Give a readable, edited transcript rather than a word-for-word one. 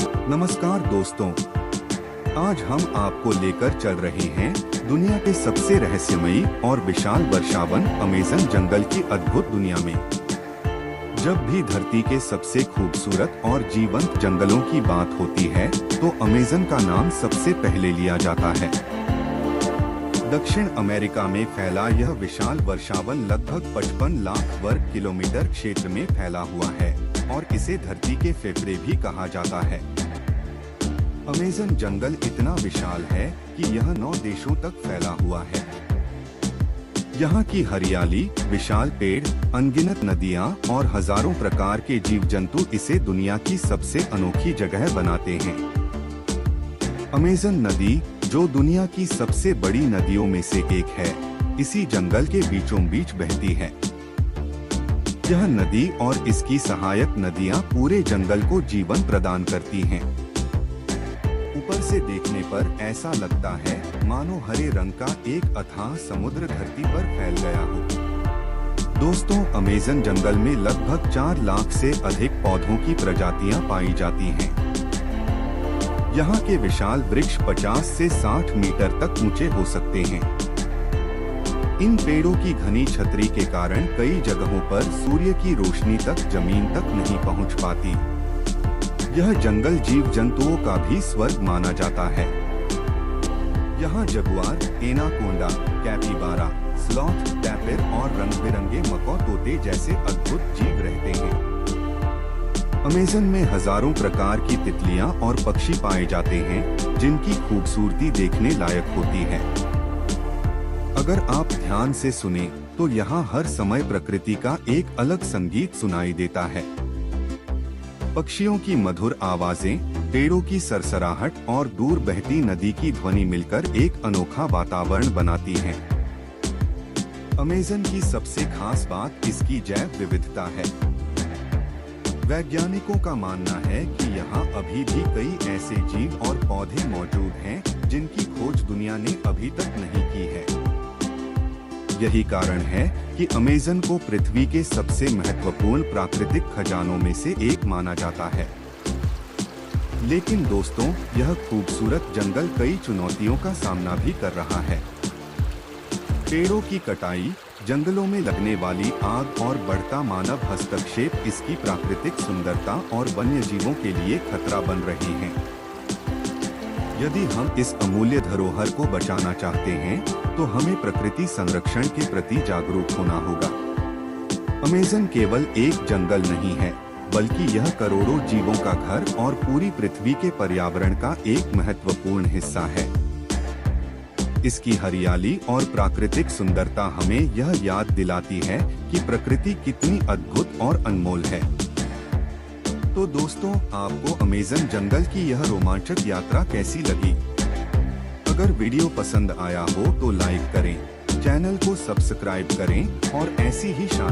नमस्कार दोस्तों, आज हम आपको लेकर चल रहे हैं दुनिया के सबसे रहस्यमयी और विशाल वर्षावन अमेज़न जंगल की अद्भुत दुनिया में। जब भी धरती के सबसे खूबसूरत और जीवंत जंगलों की बात होती है तो अमेज़न का नाम सबसे पहले लिया जाता है। दक्षिण अमेरिका में फैला यह विशाल वर्षावन लगभग 55 लाख वर्ग किलोमीटर क्षेत्र में फैला हुआ है और इसे धरती के फेफड़े भी कहा जाता है। अमेज़न जंगल इतना विशाल है कि यह 9 देशों तक फैला हुआ है। यहाँ की हरियाली, विशाल पेड़, अनगिनत नदियाँ और हजारों प्रकार के जीव जंतु इसे दुनिया की सबसे अनोखी जगह बनाते हैं। अमेज़न नदी, जो दुनिया की सबसे बड़ी नदियों में से एक है, इसी जंगल के बीचों बीच बहती है। यह नदी और इसकी सहायक नदियाँ पूरे जंगल को जीवन प्रदान करती हैं। ऊपर से देखने पर ऐसा लगता है मानो हरे रंग का एक अथाह समुद्र धरती पर फैल गया हो। दोस्तों, अमेज़न जंगल में लगभग 4 लाख से अधिक पौधों की प्रजातियां पाई जाती हैं। यहाँ के विशाल वृक्ष 50 से 60 मीटर तक ऊंचे हो सकते हैं। इन पेड़ों की घनी छतरी के कारण कई जगहों पर सूर्य की रोशनी तक जमीन तक नहीं पहुँच पाती। यह जंगल जीव जंतुओं का भी स्वर्ग माना जाता है। यहाँ Jaguar, anaconda, capybara, sloth, tapir और रंग-बिरंगे मकौ तोते जैसे अद्भुत जीव रहते हैं। अमेज़न में हजारों प्रकार की तितलियां और पक्षी पाए जाते हैं, जिनकी खूबसूरती देखने लायक होती है। अगर आप ध्यान से सुने तो यहाँ हर समय प्रकृति का एक अलग संगीत सुनाई देता है। पक्षियों की मधुर आवाजें, पेड़ों की सरसराहट और दूर बहती नदी की ध्वनि मिलकर एक अनोखा वातावरण बनाती हैं। अमेज़न की सबसे खास बात इसकी जैव विविधता है। वैज्ञानिकों का मानना है कि यहाँ अभी भी कई ऐसे जीव और पौधे मौजूद हैं जिनकी खोज दुनिया ने अभी तक नहीं की है। यही कारण है कि अमेज़न को पृथ्वी के सबसे महत्वपूर्ण प्राकृतिक खजानों में से एक माना जाता है। लेकिन दोस्तों, यह खूबसूरत जंगल कई चुनौतियों का सामना भी कर रहा है। पेड़ों की कटाई, जंगलों में लगने वाली आग और बढ़ता मानव हस्तक्षेप इसकी प्राकृतिक सुंदरता और वन्य जीवों के लिए खतरा बन रही हैं। यदि हम इस अमूल्य धरोहर को बचाना चाहते हैं तो हमें प्रकृति संरक्षण के प्रति जागरूक होना होगा। अमेज़न केवल एक जंगल नहीं है, बल्कि यह करोड़ों जीवों का घर और पूरी पृथ्वी के पर्यावरण का एक महत्वपूर्ण हिस्सा है। इसकी हरियाली और प्राकृतिक सुंदरता हमें यह याद दिलाती है कि प्रकृति कितनी अद्भुत और अनमोल है। तो दोस्तों, आपको अमेज़न जंगल की यह रोमांचक यात्रा कैसी लगी? अगर वीडियो पसंद आया हो तो लाइक करें, चैनल को सब्सक्राइब करें और ऐसी ही शानदार